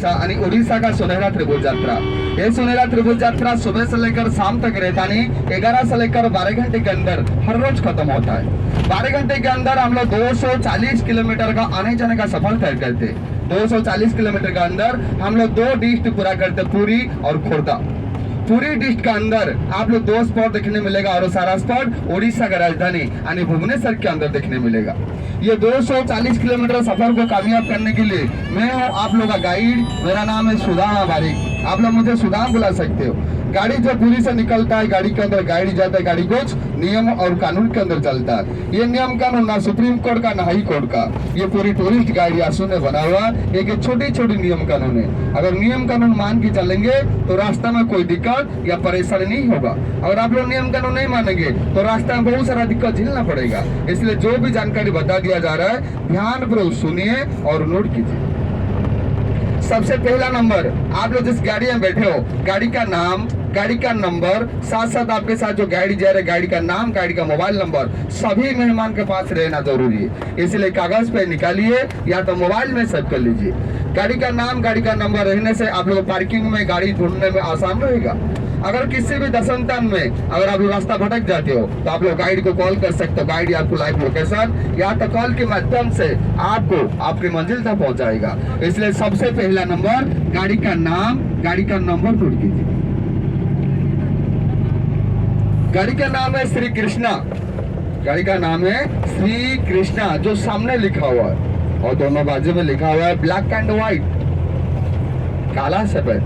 यात्रेचा आणि ओडिशा का सुनहरा त्रिभुज यात्रा। ये सुनहरा त्रिभुज यात्रा सुबह से लेकर शाम तक रहता नहीं, 11 से लेकर 12 घंटे के अंदर हर रोज खत्म होता है। 12 घंटे के अंदर हम लोग 240 किलोमीटर का आने जाने का सफर तय करते। 240 किलोमीटर के अंदर हम लोग 2 डिस्ट्रिक्ट पूरा करते, पुरी और खोर्धा। पूरी डिस्ट्रिक्ट के अंदर आप लोग 2 स्पॉट देखने मिलेगा और सारा स्पॉट ओडिशा का राजधानी यानी भुवनेश्वर के अंदर देखने मिलेगा। ये 240 किलोमीटर सफर को कामयाब करने के लिए मैं हूँ आप लोग का गाइड। मेरा नाम है सुदाम बारिक, आप लोग मुझे सुदाम बुला सकते हो। गाड़ी जो पूरी से निकलता है, गाड़ी के अंदर गाड़ी जाता है, गाड़ी कुछ नियम और कानून के अंदर चलता है। ये नियम कानून ना सुप्रीम कोर्ट का ना हाई कोर्ट का, ये पूरी टूरिस्ट गाइड यासू ने बना हुआ एक छोटी छोटी नियम कानून है। अगर नियम कानून मान के चलेंगे तो रास्ता में कोई दिक्कत या परेशानी नहीं होगा। अगर आप लोग नियम कानून नहीं मानेंगे तो रास्ता में बहुत सारा दिक्कत झेलना पड़ेगा। इसलिए जो भी जानकारी बता दिया जा रहा है ध्यान पूर्वक सुनिए और नोट कीजिए। सबसे पहला नंबर, आप लोग जिस गाड़ी में बैठे हो गाड़ी का नाम, गाड़ी का नंबर, साथ साथ आपके साथ जो गाड़ी जा रहा है गाड़ी का नाम, गाड़ी का मोबाइल नंबर सभी मेहमान के पास रहना जरूरी है। इसलिए कागज पे निकालिए या तो मोबाइल में सेव कर लीजिए। गाड़ी का नाम, गाड़ी का नंबर रहने से आप लोग पार्किंग में गाड़ी ढूंढने में आसान रहेगा। अगर किसी भी दर्शन में अगर आप रास्ता भटक जाते हो तो आप लोग गाइड को कॉल कर सकते हो। गाइड आपको लाइव लोकेशन या तो कॉल के माध्यम से आपको आपकी मंजिल तक पहुंचाएगा। इसलिए सबसे पहला नंबर गाड़ी का नाम, गाड़ी का नंबर नोट कीजिए। गाड़ी का नाम है श्री कृष्णा, गाड़ी का नाम है श्री कृष्णा जो सामने लिखा हुआ है और दोनों बाजू में लिखा हुआ है ब्लैक एंड व्हाइट, काला सफेद।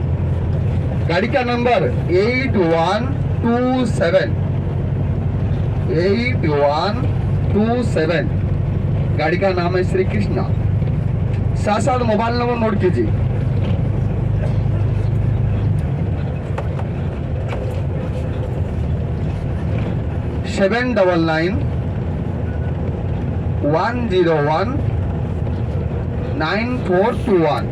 गाड़ी का नंबर 8127, 8127। गाड़ी का नाम है श्री कृष्णा। साथ साथ मोबाइल नंबर नोट कीजिए। सेवन 9421।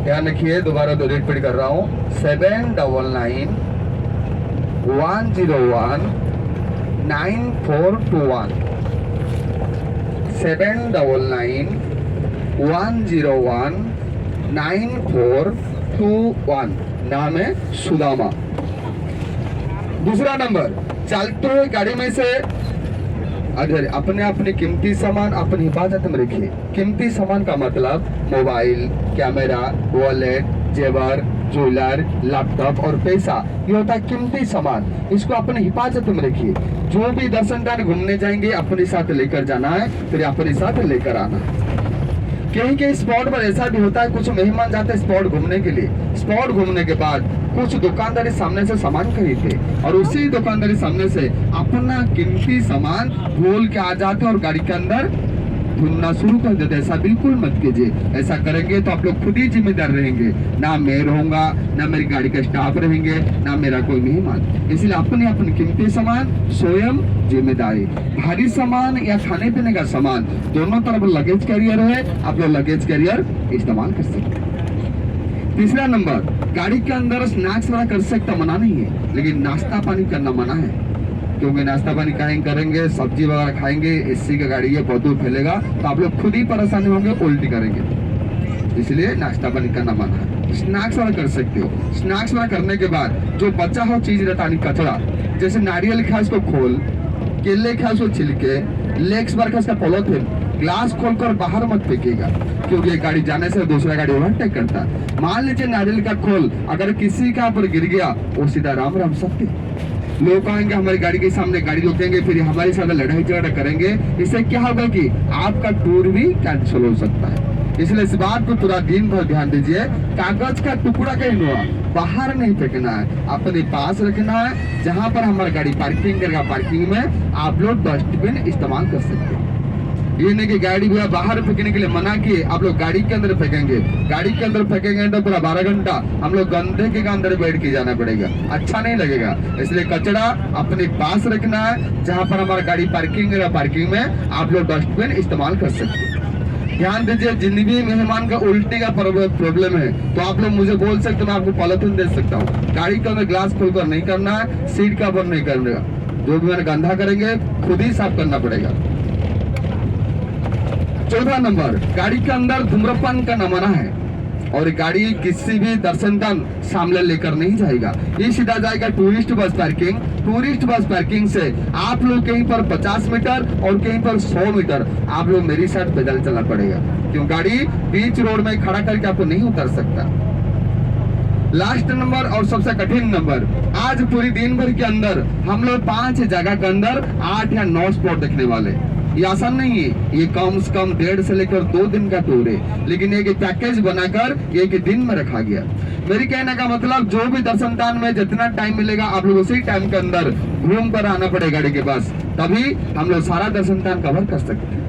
ध्यान रखिए, दोबारा तो रिपीट कर रहा हूँ, 7991019421, 7991019421। नाम है सुदामा। दूसरा नंबर, चलते हुए गाड़ी में से अगर अपने कीमती सामान अपनी हिफाजत में रखिए। कीमती सामान का मतलब मोबाइल, कैमरा, वॉलेट, जेवर, ज्वेलर, लैपटॉप और पैसा, ये होता है कीमती सामान। इसको अपनी हिफाजत में रखिए। जो भी दर्शनदार घूमने जाएंगे अपने साथ लेकर जाना है, फिर अपने साथ लेकर आना है। कहीं कहीं स्पॉट पर ऐसा भी होता है, कुछ मेहमान जाते हैं स्पॉट घूमने के लिए। स्पॉट घूमने के बाद कुछ दुकानदारी सामने से सामान खरीदते और उसी दुकानदारी सामने से अपना कीमती सामान भूल के आ जाते और गाड़ी के अंदर ढूंढना शुरू कर देते। ऐसा बिल्कुल मत कीजिए। ऐसा करेंगे तो आप लोग खुद ही जिम्मेदार रहेंगे। ना मैं रहूंगा, ना मेरी गाड़ी का स्टाफ रहेंगे, ना मेरा कोई मेहमान। इसलिए अपने कीमती सामान स्वयं जिम्मेदारी। भारी सामान या खाने पीने का सामान दोनों तरफ लगेज कैरियर है, आप लोग लगेज कैरियर इस्तेमाल कर सकते हैं। तीसरा नंबर, गाड़ी के अंदर स्नैक्स वगैरह कर सकता मना नहीं है, लेकिन नाश्ता पानी करना मना है। क्योंकि नाश्ता पानी करेंगे, सब्जी वगैरह खाएंगे, एसी का गाड़ी है, बदबू फैलेगा तो आप लोग खुद ही परेशानी होंगे, उल्टी करेंगे। इसलिए नाश्ता पानी करना मना है। स्नैक्स वगैरह कर सकते हो। स्नैक्स वगैरह करने के बाद जो बचा हो चीज रहता है कचरा, जैसे नारियल खा उसको खोल, केले खा उसको छिलके, लेग्स बार का पॉलिथीन, ग्लास खोलकर बाहर मत फेंकेगा, क्योंकि गाड़ी जाने से दूसरा गाड़ी ओवरटेक करता है। मान लीजिए नारियल का खोल अगर किसी का पर गिर गया, वो सीधा राम राम सकते। लोग आएंगे हमारी गाड़ी के सामने, गाड़ी रोकेंगे, फिर हमारे साथ लड़ाई झगड़ा करेंगे। इससे क्या होगा कि आपका टूर भी कैंसिल हो सकता है। इसलिए इस बात को पूरा दिन भर ध्यान दीजिए। कागज का टुकड़ा कहीं हुआ बाहर नहीं फेंकना है, अपने पास रखना है। जहां पर हमारी गाड़ी पार्किंग करेगा, पार्किंग में आप लोग डस्टबिन इस्तेमाल कर सकते हैं। ये नहीं कि गाड़ी भी बाहर फेंकने के लिए मना किए, आप लोग गाड़ी के अंदर फेंकेंगे। गाड़ी के अंदर फेंकेंगे तो पूरा 12 घंटा हम लोग गंदे के अंदर बैठ के जाना पड़ेगा, अच्छा नहीं लगेगा। इसलिए कचरा अपने पास रखना है। जहां पर हमारा गाड़ी पार्किंग है, पार्किंग में आप लोग डस्टबिन इस्तेमाल कर सकते हैं। ध्यान दीजिए, जिन भी मेहमान का उल्टी का प्रॉब्लम है तो आप लोग मुझे बोल सकते हैं, मैं आपको पॉलिथीन दे सकता हूँ। गाड़ी के अंदर ग्लास खोलकर नहीं करना है, सीट का बंद नहीं करना। जो भी मैंने गंदा करेंगे खुद ही साफ करना पड़ेगा। चौथा नंबर, गाड़ी के अंदर धूम्रपान का न मना है। और गाड़ी किसी भी दर्शन स्थान सामने लेकर नहीं जाएगा, ये सीधा जाएगा tourist bus parking. Tourist bus parking से आप लोग कहीं पर 50 मीटर और कहीं पर 100 मीटर आप लोग मेरी साइड पैदल चलना पड़ेगा, क्यों गाड़ी बीच रोड में खड़ा करके आपको नहीं उतर सकता। लास्ट नंबर और सबसे कठिन नंबर, आज पूरी दिन भर के अंदर हम लोग 5 जगह के अंदर 8 या 9 स्पॉट देखने वाले। ये आसान नहीं है, ये कम से कम 1.5 से लेकर 2 दिन का टूर है, लेकिन एक पैकेज बनाकर एक दिन में रखा गया। मेरी कहने का मतलब जो भी दर्शन स्थान में जितना टाइम मिलेगा आप लोग उसी टाइम के अंदर घूम कर आना पड़ेगा गाड़ी के पास, तभी हम लोग सारा दर्शन स्थान कवर कर सकते हैं।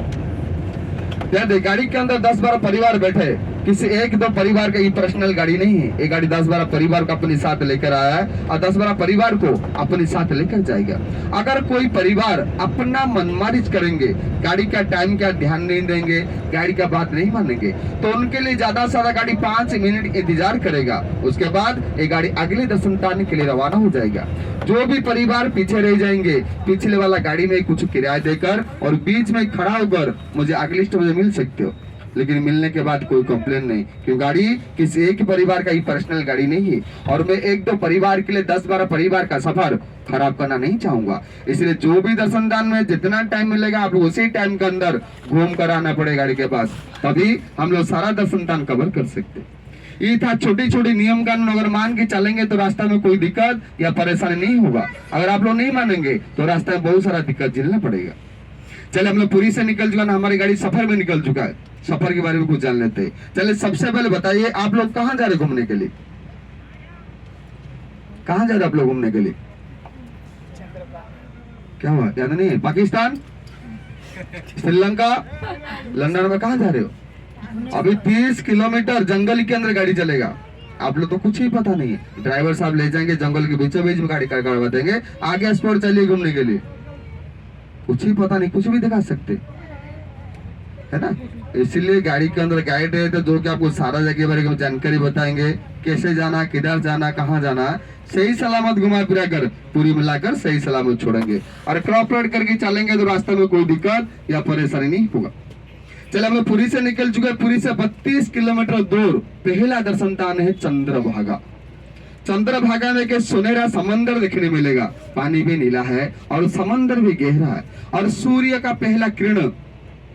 गाड़ी के अंदर 10-12 परिवार बैठे, किसी 1-2 परिवार का ये पर्सनल गाड़ी नहीं है, ये गाड़ी 10-12 परिवार को अपने साथ लेकर आया है और 10-12 परिवार को अपने साथ लेकर जाएगा। अगर कोई परिवार अपना मनमारिच करेंगे, गाड़ी का टाइम का ध्यान नहीं देंगे, गाड़ी का बात नहीं मानेंगे, तो उनके लिए ज्यादा से ज्यादा गाड़ी 5 मिनट इंतजार करेगा, उसके बाद ये गाड़ी अगले दर्शन स्थान के लिए रवाना हो जाएगा। जो भी परिवार पीछे रह जाएंगे, पिछले वाला गाड़ी में कुछ किराया देकर और बीच में खड़ा होकर मुझे अगले स्टॉप मिल सकते हो, लेकिन मिलने के बाद कोई कंप्लेन नहीं, क्यों गाड़ी किसी एक परिवार का ही पर्सनल गाड़ी नहीं है और मैं 1-2 परिवार के लिए 10-12 परिवार का सफर खराब करना नहीं चाहूंगा। इसलिए जो भी दर्शन दान में जितना टाइम मिलेगा आप लोग उसी टाइम के अंदर घूम कर आना पड़ेगा गाड़ी के पास, तभी हम लोग सारा दर्शन दान कवर कर सकते। ये था छोटी छोटी नियम कानून, अगर मान के चलेंगे तो रास्ता में कोई दिक्कत या परेशानी नहीं होगा, अगर आप लोग नहीं मानेंगे तो रास्ता में बहुत सारा दिक्कत झेलना पड़ेगा। चले हम लोग पुरी से निकल चुका ना, हमारी गाड़ी सफर में निकल चुका है, सफर के बारे में कुछ जान लेते हैं। चले सबसे पहले बताइए आप लोग कहाँ जा रहे घूमने के लिए, कहाँ जा रहे आप लोग घूमने के लिए? क्या हुआ याद नहीं है? पाकिस्तान, श्रीलंका, लंदन में कहाँ जा रहे हो? अभी 30 किलोमीटर जंगल के अंदर गाड़ी चलेगा, आप लोग तो कुछ ही पता नहीं है। ड्राइवर साहब ले जाएंगे जंगल के बीचों बीच में गाड़ी करवा देंगे, आगे स्पॉट चलिए घूमने के लिए, कुछ ही पता नहीं, कुछ भी दिखा सकते है ना। इसीलिए गाड़ी के अंदर गाइड है तो जो कि आपको सारा जगह के बारे में जानकारी बताएंगे, कैसे जाना, किधर जाना, कहाँ जाना, सही सलामत घुमा फिरा कर पूरी मिलाकर सही सलामत छोड़ेंगे और क्रॉपरेट करके चलेंगे तो रास्ते में कोई दिक्कत या परेशानी नहीं होगा। चलो हम लोग पुरी से निकल चुके हैं। पुरी से 32 किलोमीटर दूर पहला दर्शन स्थान है चंद्रभागा। चंद्रभागा में के सुनहरा समंदर देखने मिलेगा, पानी भी नीला है और समंदर भी गहरा है और सूर्य का पहला किरण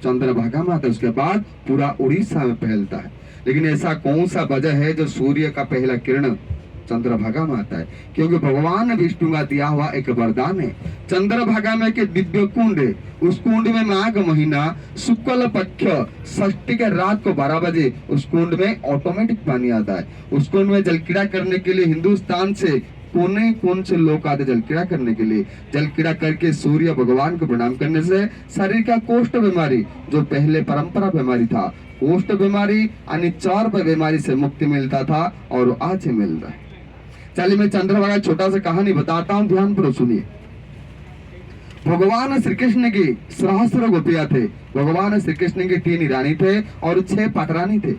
चंद्रभागा में आता है, उसके बाद पूरा उड़ीसा में फैलता है। लेकिन ऐसा कौन सा वजह है जो सूर्य का पहला किरण चंद्रभागा में आता है? क्योंकि भगवान विष्णु का दिया हुआ एक वरदान है। चंद्रभागा में के दिव्य कुंड है, उस कुंड में माघ महीना शुक्ल पक्ष षष्ठी के रात को 12 बजे उस कुंड में ऑटोमेटिक पानी आता है। उस कुंड में जल क्रीड़ा करने के लिए हिंदुस्तान से कोने कोन से लोग आते जल क्रीड़ा करने के लिए। जल क्रीड़ा करके सूर्य भगवान को प्रणाम करने से शरीर का कोष्ठ बीमारी, जो पहले परंपरा बीमारी था, कोष्ठ बीमारी यानी चर्म बीमारी से मुक्ति मिलता था और आज मिल रहा है। चलिए मैं चंद्रभागा छोटा सा कहानी बताता हूँ, ध्यान पूर्वक सुनिए। भगवान श्री कृष्ण की सहस्त्र गोपियां थे। भगवान श्री कृष्ण के 3 रानी थे और 6 पटरानी थे।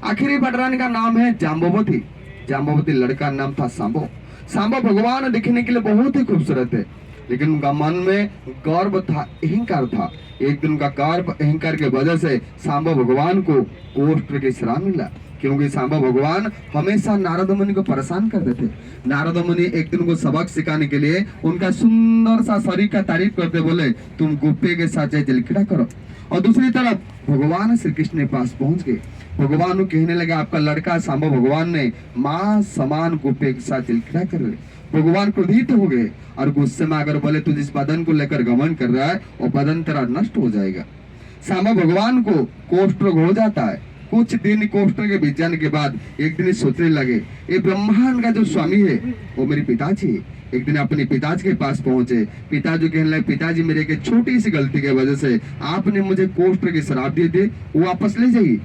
आखिरी पटरानी का नाम है जाम्बवती। जाम्बवती लड़का नाम था सांबो। सांबो भगवान दिखने के लिए बहुत ही खूबसूरत है, लेकिन उनका मन में गर्व था, अहंकार था। एक दिन उनका गर्व अहंकार के वजह से सांबो भगवान को कोष्ठ के श्राप मिला, क्योंकि सांबा भगवान हमेशा नारद मुनि को परेशान करते थे। नारद मुनि एक दिन को सबक सिखाने के लिए उनका सुंदर सा शरीर का तारीफ करते, बोले तुम गोपी के साथ जल क्रीड़ा करो। और दूसरी तरफ भगवान श्री कृष्ण के पास पहुंच गए। भगवान को कहने लगे आपका लड़का सांबा भगवान ने माँ समान गोपी के साथ जल क्रीड़ा कर ले। भगवान क्रोधित हो गए और गुस्से में अगर बोले तू जिस बदन को लेकर गमन कर रहा है वो बदन तेरा नष्ट हो जाएगा। सांबा भगवान को कोष्ठ रोग हो जाता है। कुछ दिन कोष्ठ के बीत जाने के बाद एक दिन सोचने लगे ये ब्रह्मांड का जो स्वामी है वो मेरे पिताजी है। एक दिन अपने पिताजी के पास पहुंचे। पिताजी कहने लगे पिताजी मेरे एक छोटी सी गलती की वजह से आपने मुझे कोष्ठ के श्राप दिए थे, वो वापस ले जाइए।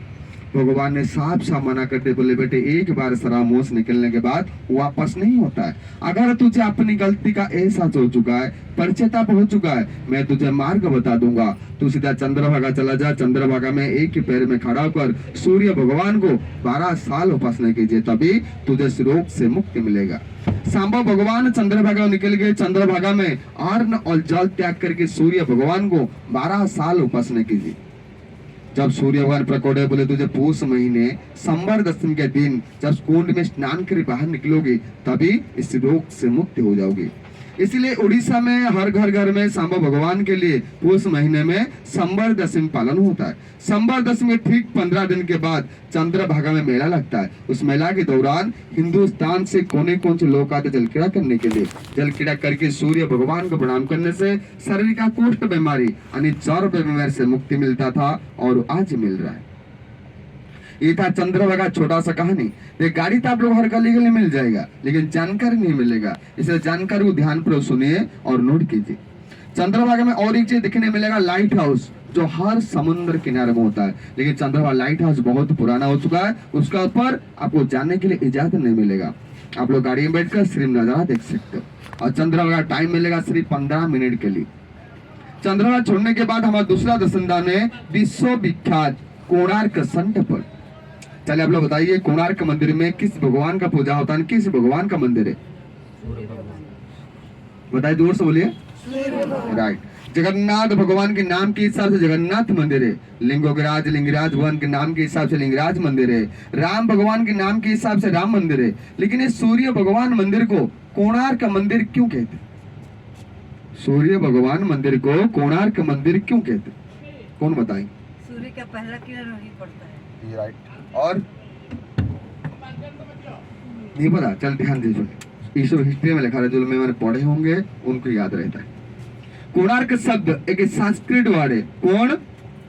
भगवान ने साफ साफ मना करते बोले बेटे एक बार श्राप मुंह से निकलने के बाद वापस नहीं होता है। अगर तुझे अपनी गलती का एहसास हो चुका है, पश्चाताप हो चुका है, मैं तुझे मार्ग बता दूंगा। तू सीधा चंद्रभागा चला जा। चंद्रभागा में एक ही पैर में खड़ा होकर सूर्य भगवान को 12 साल उपासना कीजिए, तभी तुझे इस रोग से मुक्ति मिलेगा। सांबा भगवान चंद्रभागा निकल गए। चंद्रभागा में अन्न और जल त्याग करके सूर्य भगवान को 12 साल उपासना कीजिए। जब सूर्य भगवान प्रकट हुए बोले तुझे पूस महीने संवर दशमी के दिन जब कुंड में स्नान कर बाहर निकलोगे तभी इस रोग से मुक्त हो जाओगे। इसलिए उड़ीसा में हर घर में सांबा भगवान के लिए पूस महीने में संवर दशमी पालन होता है। संवर दशमी ठीक 15 दिन के बाद चंद्रभागा में मेला लगता है। उस मेला के दौरान हिंदुस्तान से कोने कोने से लोग आते जल क्रीड़ा करने के लिए। जल क्रीड़ा करके सूर्य भगवान को प्रणाम करने से शरीर का कुष्ठ बीमारी यानी ज्वर बीमारी से मुक्ति मिलता था और आज मिल रहा है। ये था चंद्रभागा छोटा सा कहानी। ये गाड़ी तो आप लोग हर गली गली मिल जाएगा लेकिन जानकारी नहीं मिलेगा, इसलिए जानकारी को ध्यान पूर्वक सुनिए और नोट कीजिए। चंद्रभागा में और एक चीज देखने मिलेगा, लाइट हाउस जो हर समुद्र किनारे में होता है। लेकिन चंद्रभागा लाइट हाउस बहुत पुराना हो चुका है, उसका ऊपर आपको जाने के लिए इजाजत नहीं मिलेगा। आप लोग गाड़ी में बैठकर सिर्फ नजारा देख सकते हो और चंद्रभागा टाइम मिलेगा सिर्फ 15 मिनट के लिए। चंद्रभागा छोड़ने के बाद हमारा दूसरा दर्शनदान है विश्वविख्यात कोणार्क सन टेम्पल। चलिए आप लोग बताइए कोणार्क मंदिर में किस भगवान का पूजा होता है, किस भगवान का मंदिर है? बताइए, दूर से बोलिए। राइट, जगन्नाथ भगवान के नाम के हिसाब से जगन्नाथ मंदिर है। लिंगोगराज लिंगराज भगवान के नाम के हिसाब से लिंगराज मंदिर है। राम भगवान के नाम के हिसाब से राम मंदिर है। लेकिन इस सूर्य भगवान मंदिर को कोणार्क मंदिर क्यों कहते? सूर्य भगवान मंदिर को कोणार्क मंदिर क्यों कहते? कौन बताए? सूर्य का पहला किरण वहीं पड़ता है। राइट, और नहीं पता? चल ध्यान दीजिए, ईश्वर हिस्ट्री में लिखा है, जो मैंने पढ़े होंगे उनको याद रहता है। कोणार्क शब्द एक संस्कृत वर्ड है। कोण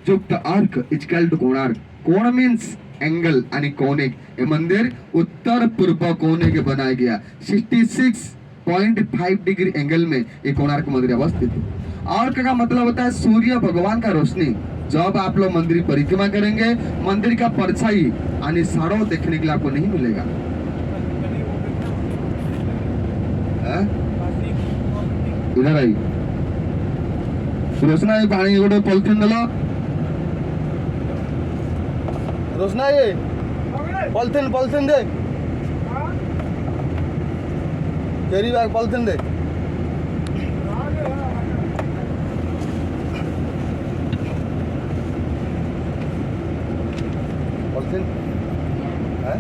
युक्त अर्क इजकल टू कोणार्क। कोण मीन्स एंगल यानी कोनिक। ये मंदिर उत्तर पूर्व कोने के बनाया गया 66.5 डिग्री एंगल में ये कोणार्क मंदिर अवस्थित है। अर्क का मतलब होता है सूर्य भगवान का रोशनी। जब आप लोग मंदिर परिक्रमा करेंगे मंदिर का परछाई यानी साड़ो देखने के लिए आपको नहीं मिलेगा। इधर आई रोशना, ये पानी गोटे पॉलिथिन देलो। रोशना, ये पॉलिथिन दे, कैरी बैग पॉलिथिन दे। पॉलिथिन है?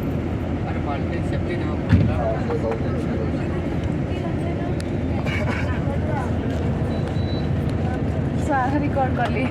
अरे पॉलिथिन सेफ्टी ना सारा रिकॉर्ड कर ली।